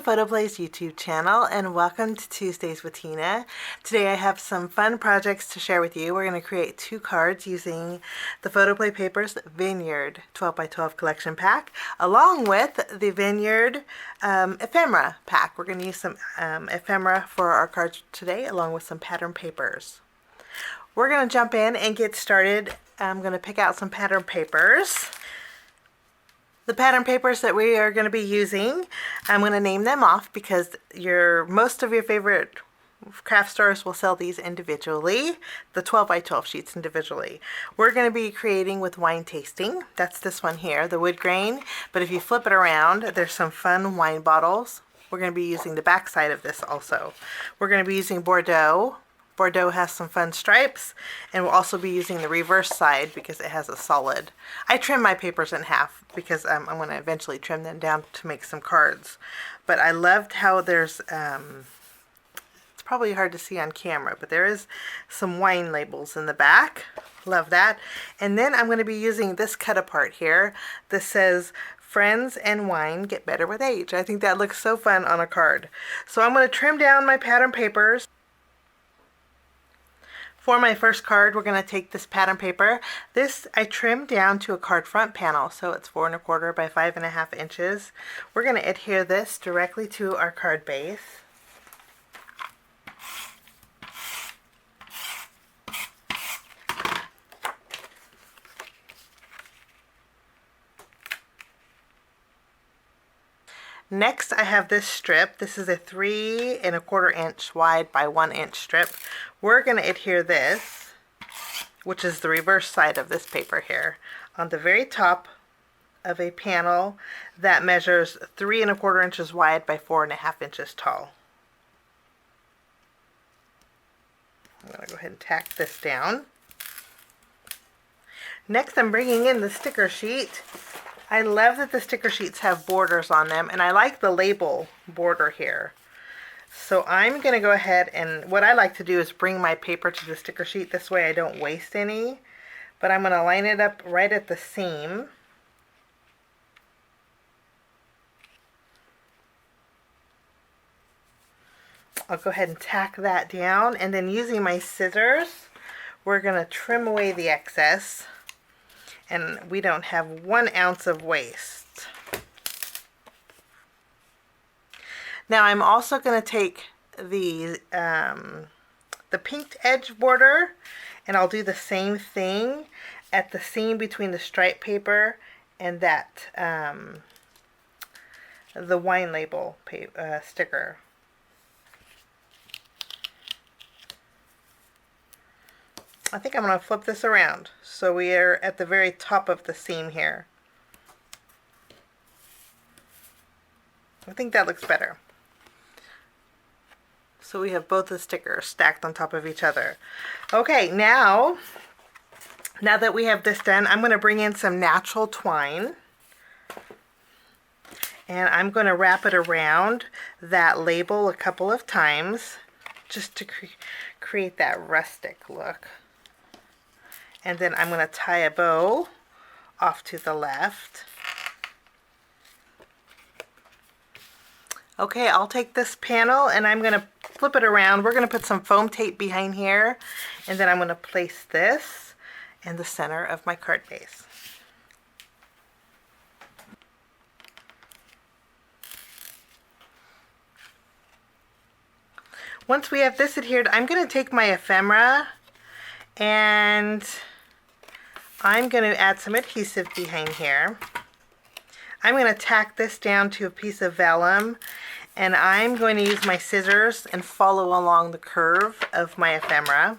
PhotoPlay's YouTube channel and welcome to Tuesdays with Tina. Today I have some fun projects to share with you. We're going to create 2 cards using the PHOTOPLay Paper's Vineyard 12x12 collection pack along with the Vineyard Ephemera pack. We're going to use some ephemera for our cards today along with some pattern papers. We're going to jump in and get started. I'm going to pick out some pattern papers. The pattern papers that we are going to be using, I'm going to name them off because most of your favorite craft stores will sell these individually, the 12x12 sheets individually. We're going to be creating with wine tasting. That's this one here, the wood grain. But if you flip it around, there's some fun wine bottles. We're going to be using the back side of this also. We're going to be using Bordeaux. Bordeaux has some fun stripes, and we'll also be using the reverse side because it has a solid. I trim my papers in half because I'm going to eventually trim them down to make some cards. But I loved how there's, it's probably hard to see on camera, but there is some wine labels in the back. Love that. And then I'm going to be using this cut apart here. This says, "Friends and wine get better with age." I think that looks so fun on a card. So I'm going to trim down my pattern papers. For my first card, we're going to take this pattern paper. This I trimmed down to a card front panel, so it's 4 1/4 by 5 1/2 inches. We're going to adhere this directly to our card base. Next, I have this strip. This is a 3 1/4 inch wide by 1 inch strip. We're going to adhere this, which is the reverse side of this paper here, on the very top of a panel that measures 3 1/4 inches wide by 4 1/2 inches tall. I'm going to go ahead and tack this down. Next, I'm bringing in the sticker sheet. I love that the sticker sheets have borders on them, and I like the label border here. So I'm going to go ahead, and what I like to do is bring my paper to the sticker sheet. This way I don't waste any. But I'm going to line it up right at the seam. I'll go ahead and tack that down, and then using my scissors, we're going to trim away the excess. And we don't have 1 ounce of waste. Now I'm also going to take the pinked edge border, and I'll do the same thing at the seam between the stripe paper and that the wine label sticker. I think I'm going to flip this around so we are at the very top of the seam here. I think that looks better. So we have both the stickers stacked on top of each other. Okay, now that we have this done, I'm going to bring in some natural twine. And I'm going to wrap it around that label a couple of times just to create that rustic look. And then I'm going to tie a bow off to the left. Okay, I'll take this panel and I'm going to flip it around. We're going to put some foam tape behind here, and then I'm going to place this in the center of my card base. Once we have this adhered, I'm going to take my ephemera and I'm going to add some adhesive behind here. I'm going to tack this down to a piece of vellum, and I'm going to use my scissors and follow along the curve of my ephemera.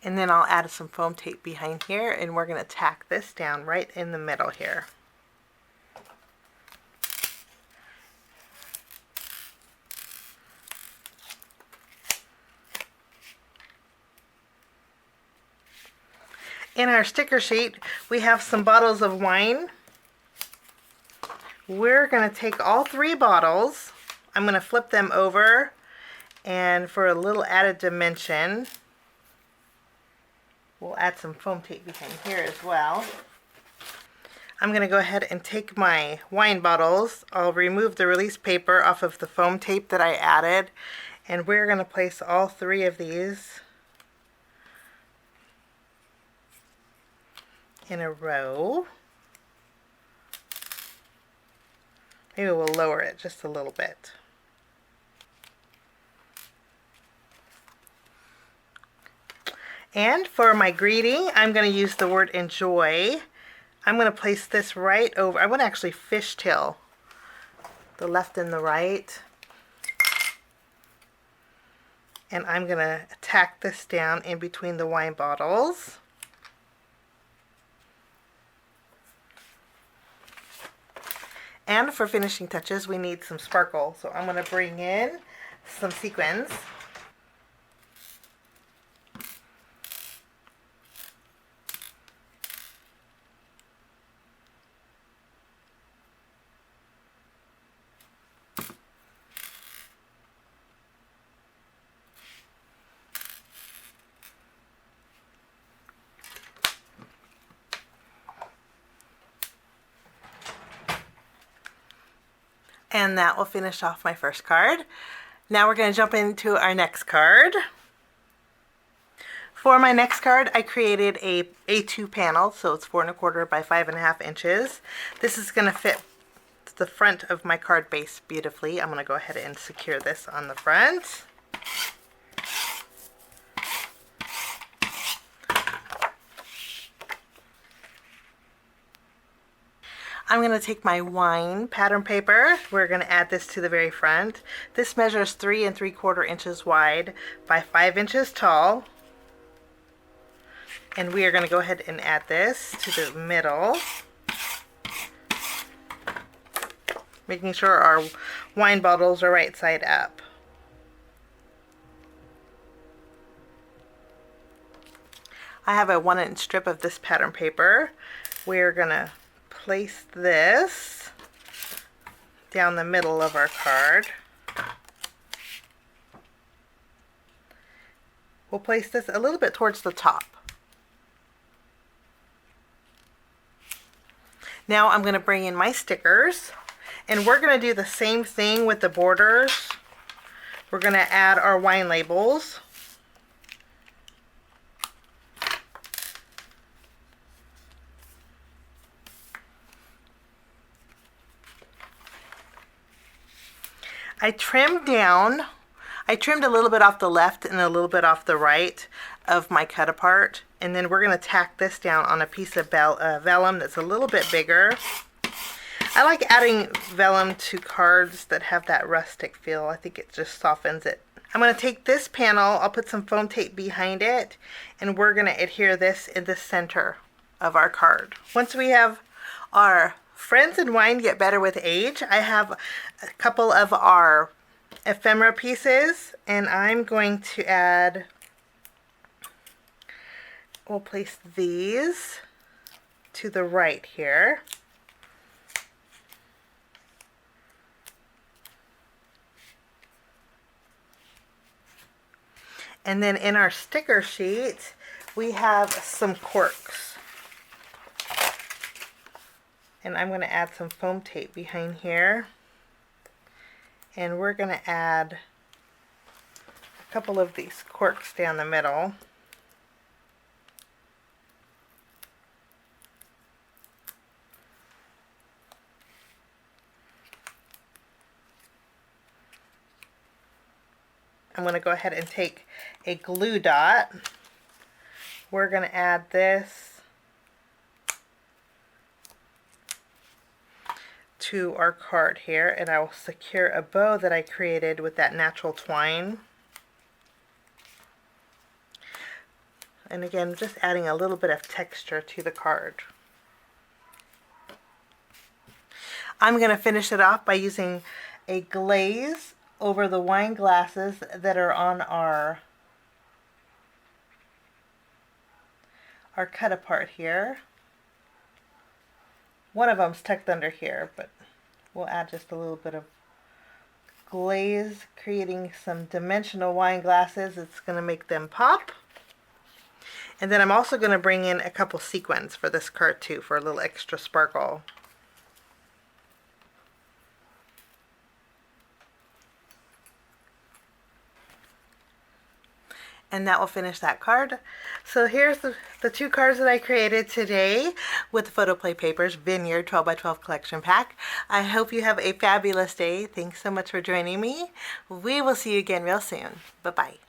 And then I'll add some foam tape behind here, and we're going to tack this down right in the middle here. In our sticker sheet, we have some bottles of wine. We're going to take all 3 bottles. I'm going to flip them over, and for a little added dimension, we'll add some foam tape behind here as well. I'm going to go ahead and take my wine bottles. I'll remove the release paper off of the foam tape that I added, and we're going to place all 3 of these in a row. Maybe we'll lower it just a little bit. And for my greeting, I'm going to use the word enjoy. I'm going to place this right over. I want to actually fishtail the left and the right. And I'm going to tack this down in between the wine bottles. And for finishing touches, we need some sparkle. So I'm going to bring in some sequins. And that will finish off my first card. Now we're going to jump into our next card. For my next card, I created a A2 panel, so it's 4 1/4 by 5 1/2 inches. This is going to fit the front of my card base beautifully. I'm going to go ahead and secure this on the front. I'm going to take my wine pattern paper. We're going to add this to the very front. This measures 3 3/4 inches wide by 5 inches tall. And we are going to go ahead and add this to the middle, making sure our wine bottles are right side up. I have a 1-inch strip of this pattern paper. We're going to place this down the middle of our card. We'll place this a little bit towards the top. Now I'm going to bring in my stickers, and we're going to do the same thing with the borders. We're going to add our wine labels. I trimmed a little bit off the left and a little bit off the right of my cut apart, and then we're going to tack this down on a piece of vellum that's a little bit bigger. I like adding vellum to cards that have that rustic feel. I think it just softens it. I'm going to take this panel, I'll put some foam tape behind it, and we're going to adhere this in the center of our card. Once we have our Friends and Wine Get Better with Age, I have a couple of our ephemera pieces, and I'm going to add, we'll place these to the right here. And then in our sticker sheet, we have some corks. And I'm going to add some foam tape behind here. And we're going to add a couple of these corks down the middle. I'm going to go ahead and take a glue dot. We're going to add this to our card here, and I will secure a bow that I created with that natural twine. And again, just adding a little bit of texture to the card. I'm going to finish it off by using a glaze over the wine glasses that are on are cut apart here. One of them's tucked under here, but we'll add just a little bit of glaze, creating some dimensional wine glasses. It's going to make them pop. And then I'm also going to bring in a couple sequins for this card too, for a little extra sparkle. And that will finish that card. So here's the two cards that I created today with the PHOTOPLAY Papers Vineyard 12 by 12 collection pack. I hope you have a fabulous day. Thanks so much for joining me. We will see you again real soon. Bye-bye.